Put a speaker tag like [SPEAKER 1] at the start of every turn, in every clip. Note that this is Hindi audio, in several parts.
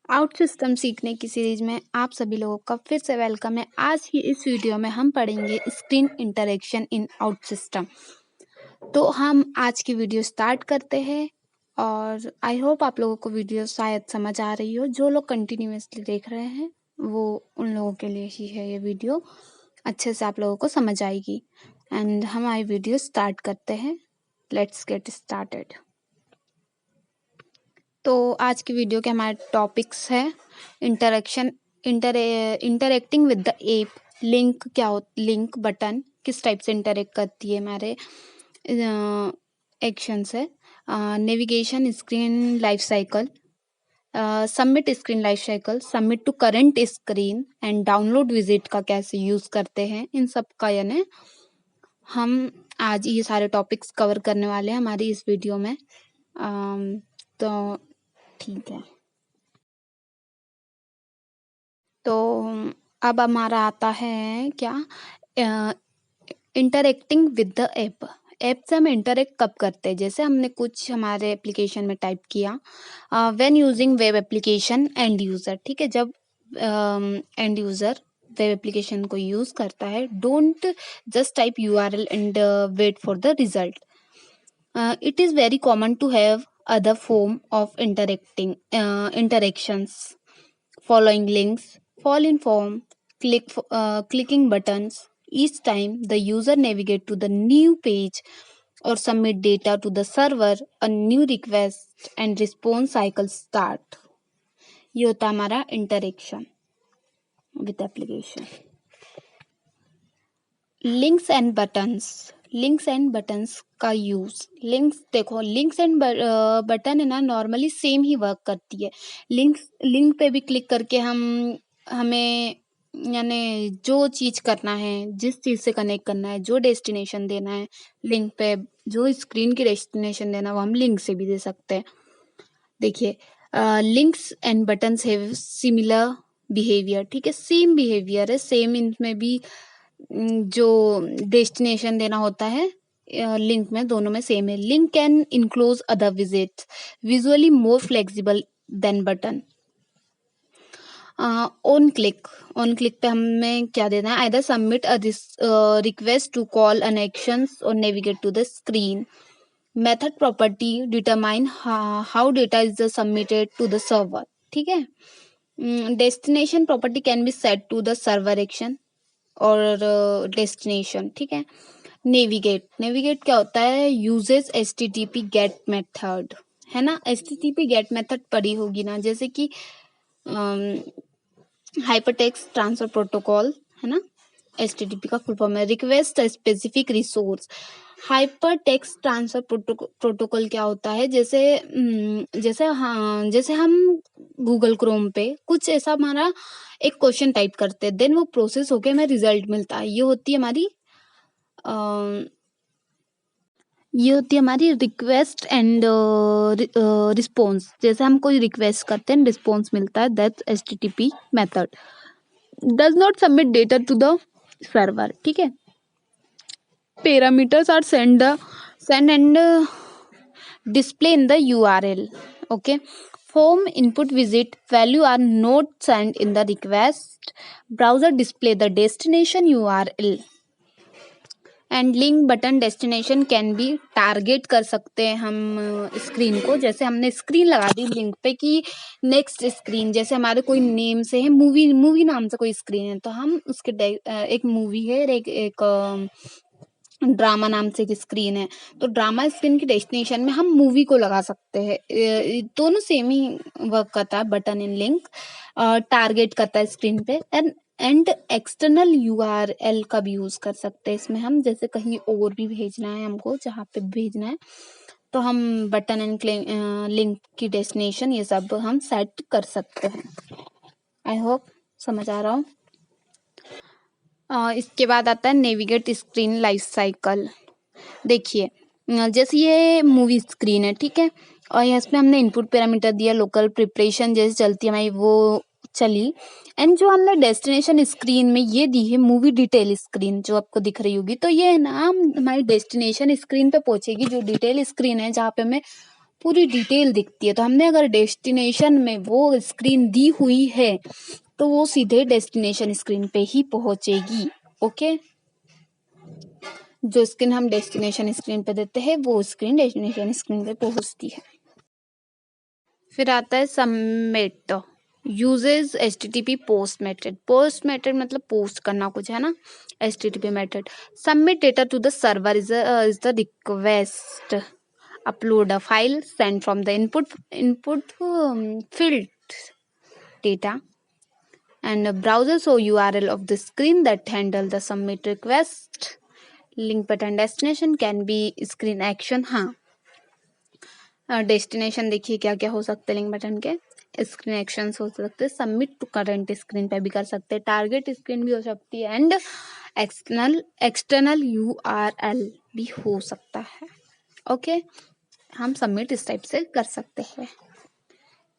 [SPEAKER 1] आउट सिस्टम सीखने की सीरीज में आप सभी लोगों का फिर से वेलकम है। आज की इस वीडियो में हम पढ़ेंगे screen interaction in out system. तो हम आज की वीडियो स्टार्ट करते हैं और आई होप आप लोगों को वीडियो शायद समझ आ रही हो। जो लोग कंटिन्यूअसली देख रहे हैं वो उन लोगों के लिए ही है ये वीडियो, अच्छे से आप लोगों को समझ आएगी। एंड हमारी वीडियो स्टार्ट करते हैं। Let's get started. तो आज की वीडियो के हमारे टॉपिक्स है interacting with the app. Link क्या हो, लिंक बटन किस टाइप से इंटरेक्ट करती है हमारे एक्शन से। Navigation screen life cycle, submit screen life cycle, submit to current screen and download visit का कैसे यूज करते हैं, इन सब का यानी हम आज ये सारे टॉपिक्स कवर करने वाले हैं हमारी इस वीडियो में। तो ठीक है, तो अब हमारा आता है क्या, interacting with the app. App से हम इंटरेक्ट कब करते हैं? जैसे हमने कुछ हमारे एप्लीकेशन में टाइप किया, when using web application end user. ठीक है, जब एंड यूजर वेब एप्लीकेशन को यूज करता है, don't just type URL and wait for the result. It is very common to have other form of interactions following links, fall in form, clicking buttons. Each time the user navigate to the new page or submit data to the server, a new request and response cycle start. ये होता है हमारा interaction with application. Links and buttons, links and buttons का यूज। लिंक्स देखो, लिंक्स एंड बटन है ना, नॉर्मली सेम ही वर्क करती है। लिंक पे भी क्लिक करके हमें यानी जो चीज करना है, जिस चीज से कनेक्ट करना है, जो डेस्टिनेशन देना है लिंक पे, जो स्क्रीन की डेस्टिनेशन देना, वो हम लिंक से भी दे सकते हैं। देखिए, links and buttons have similar behaviour. ठीक है, सेम बिहेवियर है, सेम इनमें भी जो डेस्टिनेशन देना होता है लिंक में, दोनों में सेम है। लिंक कैन इनक्लोज अदर विजिट, visually more flexible than button. On click पे हमें क्या देना है? Either submit a request to call an actions और navigate to the screen. Method property determine how data is submitted to the server. ठीक है, destination property can be set to the server action और डेस्टिनेशन। ठीक है, नेविगेट क्या होता है? यूजेस HTTP गेट मेथड, है ना। HTTP गेट मेथड पढ़ी होगी ना, जैसे कि हाइपरटेक्स्ट ट्रांसफर प्रोटोकॉल, है ना। HTTP का फुल फॉर्म है request specific resource. Hyper text transfer protocol क्या होता है? जैसे हम गूगल क्रोम पे कुछ ऐसा हमारा एक क्वेश्चन टाइप करते हैं, देन वो प्रोसेस होके हमें रिजल्ट मिलता है। ये होती है हमारी रिक्वेस्ट एंड रिस्पॉन्स। जैसे हम कोई रिक्वेस्ट करते हैं, रिस्पॉन्स मिलता है, that's HTTP method. Does not submit data to the server. ठीक है, parameters are send and display in the URL. Okay, form input visit value are not sent in the request. Browser display the destination URL and link button destination can be target कर सकते हैं हम स्क्रीन को। जैसे हमने स्क्रीन लगा दी लिंक पे कि नेक्स्ट स्क्रीन, जैसे हमारे कोई नेम से है, मूवी नाम से कोई स्क्रीन है, तो हम उसके एक मूवी है, एक ड्रामा नाम से एक स्क्रीन है, तो ड्रामा स्क्रीन की डेस्टिनेशन में हम मूवी को लगा सकते हैं। दोनों सेम ही वर्क करता है। बटन इन लिंक टारगेट करता है स्क्रीन पे, एंड एक्सटर्नल URL का भी यूज कर सकते हैं इसमें हम। जैसे कहीं और भी भेजना है हमको, जहाँ पे भेजना है, तो हम बटन एंड लिंक की डेस्टिनेशन ये सब हम सेट कर सकते हैं। आई होप समझ आ रहा हो। इसके बाद आता है नेविगेट स्क्रीन लाइफ साइकिल। देखिए, जैसे ये मूवी स्क्रीन है, ठीक है, और इसमें हमने इनपुट पैरामीटर दिया, लोकल प्रिपरेशन जैसे चलती है हमारी वो चली, एंड जो हमने डेस्टिनेशन स्क्रीन में ये दी है मूवी डिटेल स्क्रीन, जो आपको दिख रही होगी, तो ये है ना हमारी डेस्टिनेशन स्क्रीन पे पहुंचेगी, जो डिटेल स्क्रीन है, जहाँ पे हमें पूरी डिटेल दिखती है। तो हमने अगर डेस्टिनेशन में वो स्क्रीन दी हुई है तो वो सीधे डेस्टिनेशन स्क्रीन पे ही पहुंचेगी। ओके, जो स्क्रीन हम डेस्टिनेशन स्क्रीन पे देते हैं वो स्क्रीन डेस्टिनेशन स्क्रीन पे पहुंचती है। फिर आता है submit, uses HTTP post method. Post method मतलब पोस्ट करना कुछ है ना, HTTP method. Submit data to the server is the request, upload a file, send from the input field data, and a browser show URL of the screen that handle the submit request. Link button destination can be screen action। हाँ, डेस्टिनेशन देखिए क्या क्या हो सकते हैं लिंक बटन के, स्क्रीन एक्शन हो सकते हैं, सबमिट टू करंट स्क्रीन पे भी कर सकते हैं, टारगेट स्क्रीन भी हो सकती है, एंड एक्सटर्नल URL भी हो सकता है। ओके, हम सबमिट इस टाइप से कर सकते हैं।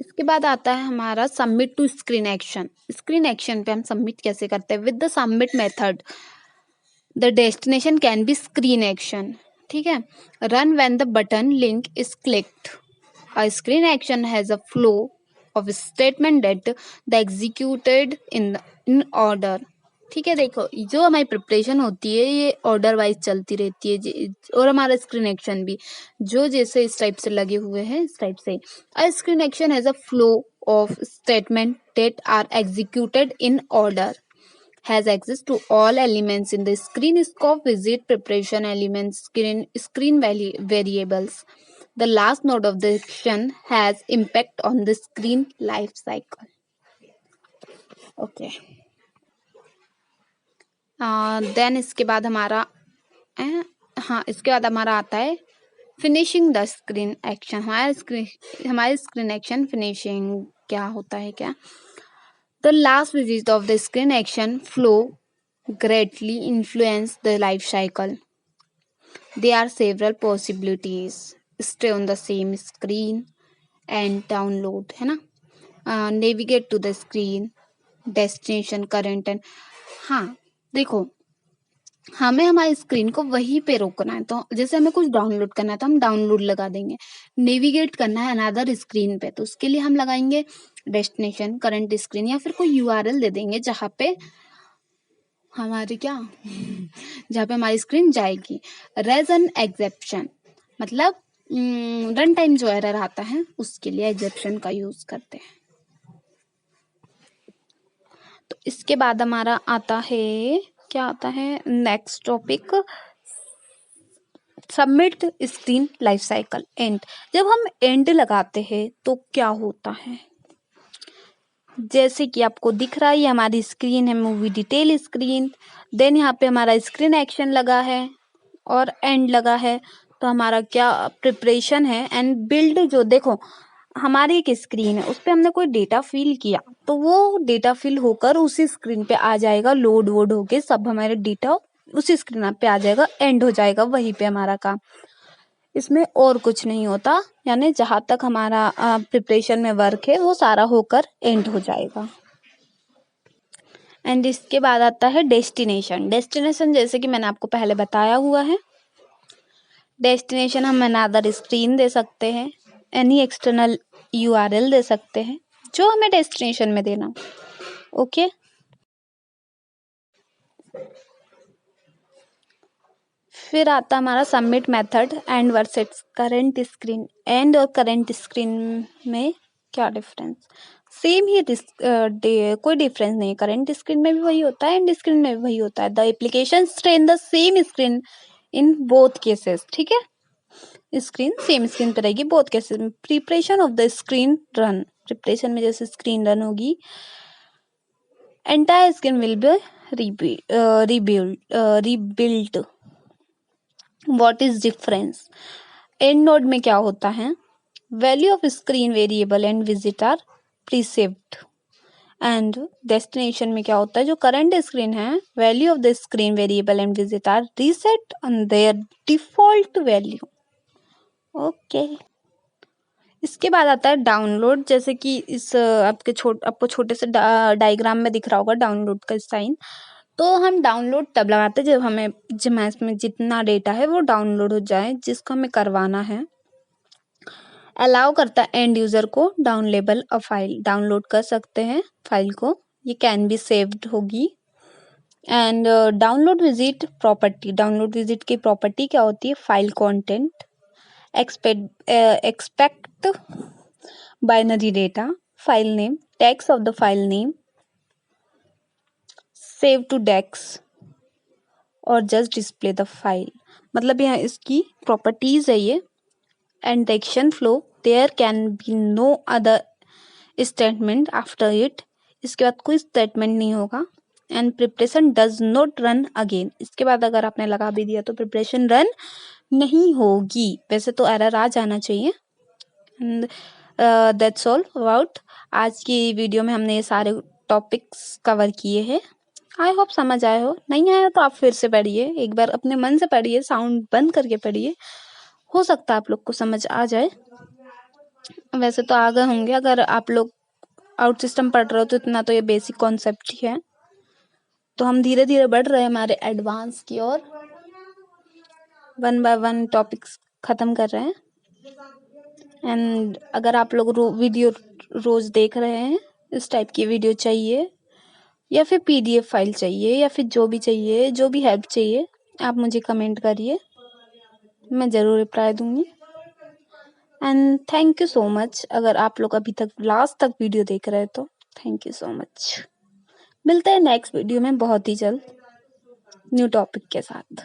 [SPEAKER 1] इसके बाद आता है हमारा submit to screen action. Screen action पे हम सबमिट कैसे करते हैं? With the submit method the destination can be screen action. ठीक है, run when the button link is clicked. A screen action has a flow of statement that the executed in order. ठीक है, देखो जो हमारी प्रिपरेशन होती है ये ऑर्डर वाइज चलती रहती है, और हमारा स्क्रीन एक्शन भी जो जैसे इस टाइप से लगे हुए हैं इस टाइप से। A screen action has a flow of statement that are executed in order, has access to all elements in the screen scope, visit, preparation elements, screen variables. The last node of the action has impact on the screen life cycle. Okay. Then इसके बाद हमारा इसके बाद हमारा आता है फिनिशिंग द स्क्रीन एक्शन। हमारे स्क्रीन एक्शन फिनिशिंग क्या होता है क्या? The last visit of the screen action flow greatly influence the life cycle. There are several possibilities: stay on the same screen and download, है ना, navigate to the screen, destination, current and हाँ देखो, हमें हमारी स्क्रीन को वहीं पे रोकना है। तो जैसे हमें कुछ डाउनलोड करना है तो हम डाउनलोड लगा देंगे, नेविगेट करना है अनदर स्क्रीन पे तो उसके लिए हम लगाएंगे डेस्टिनेशन, करंट स्क्रीन, या फिर कोई URL दे देंगे जहाँ पे हमारी जहाँ पे हमारी स्क्रीन जाएगी। रेज एन एग्जेप्शन मतलब रन टाइम जो एरर आता है उसके लिए एग्जेप्शन का यूज करते हैं। तो इसके बाद हमारा आता है क्या आता है next topic, submit screen life cycle and. जब हम एंड लगाते हैं तो क्या होता है? जैसे कि आपको दिख रहा है ये हमारी स्क्रीन है, मूवी डिटेल स्क्रीन। देन यहाँ पे हमारा स्क्रीन एक्शन लगा है और एंड लगा है। तो हमारा क्या प्रिपरेशन है एंड बिल्ड। जो देखो हमारी एक स्क्रीन है उस पर हमने कोई डेटा फिल किया तो वो डेटा फिल होकर उसी स्क्रीन पे आ जाएगा, लोड वोड होके सब हमारे डेटा उसी स्क्रीन पे आ जाएगा, एंड हो जाएगा वहीं पे हमारा काम। इसमें और कुछ नहीं होता, यानी जहां तक हमारा प्रिपरेशन में वर्क है वो सारा होकर एंड हो जाएगा। एंड इसके बाद आता है डेस्टिनेशन। डेस्टिनेशन जैसे कि मैंने आपको पहले बताया हुआ है, डेस्टिनेशन हम अनदर स्क्रीन दे सकते हैं, एनी एक्सटर्नल URL दे सकते हैं जो हमें डेस्टिनेशन में देना। ओके, फिर आता हमारा submit method and versus current screen. And और करंट स्क्रीन में क्या डिफरेंस? सेम ही कोई डिफरेंस नहीं है, करंट स्क्रीन में भी वही होता है एंड स्क्रीन में भी वही होता है। The application stay in the same screen in both cases. ठीक है, स्क्रीन सेम स्क्रीन पे रहेगी बोथ केसेस में। Preparation of the screen run, preparation में जैसे स्क्रीन रन होगी entire screen will be rebuilt। What is difference? End node में क्या होता है? Value of screen variable and विजिट आर प्रीसेव्ड। एंड डेस्टिनेशन में क्या होता है? जो करंट स्क्रीन है value of the screen variable and विजिट are reset on their default value. Okay, इसके बाद आता है डाउनलोड। जैसे कि इस आपको छोटे से डायग्राम में दिख रहा होगा डाउनलोड का साइन। तो हम डाउनलोड तब लगाते हैं जब इसमें जितना डेटा है वो डाउनलोड हो जाए जिसको हमें करवाना है। अलाउ करता है एंड यूजर को डाउनलेबल अ फाइल, डाउनलोड कर सकते हैं फाइल को, ये कैन बी सेव्ड होगी। End download visit property, download visit की प्रॉपर्टी क्या होती है, file content, expect binary data, file name, text of the file name, save to desk और जस्ट डिस्प्ले द फाइल। मतलब यहाँ इसकी प्रॉपर्टीज है ये। End the action flow, there can be no other statement after it, इसके बाद कोई स्टेटमेंट नहीं होगा। End preparation does not run again, इसके बाद अगर आपने लगा भी दिया तो प्रिपरेशन रन नहीं होगी, वैसे तो एरर आ जाना चाहिए। एंड दैट्स ऑल अबाउट, आज की वीडियो में हमने ये सारे टॉपिक्स कवर किए हैं। आई होप समझ आए हो, नहीं आया तो आप फिर से पढ़िए, एक बार अपने मन से पढ़िए, साउंड बंद करके पढ़िए, हो सकता है आप लोग को समझ आ जाए। वैसे तो आ गए होंगे, अगर आप लोग आउट सिस्टम पढ़ रहे हो तो इतना तो ये बेसिक कॉन्सेप्ट ही है। तो हम धीरे धीरे बढ़ रहे हैं हमारे एडवांस की ओर, वन बाय वन टॉपिक्स खत्म कर रहे हैं। एंड अगर आप लोग वीडियो रोज देख रहे हैं, इस टाइप की वीडियो चाहिए या फिर पीडीएफ फाइल चाहिए या फिर जो भी चाहिए, जो भी हेल्प चाहिए, आप मुझे कमेंट करिए, मैं ज़रूर रिप्लाई दूंगी। And thank you so much, अगर आप लोग अभी तक लास्ट तक वीडियो देख रहे हैं तो थैंक यू सो मच। मिलते हैं नेक्स्ट वीडियो में बहुत ही जल्द न्यू टॉपिक के साथ।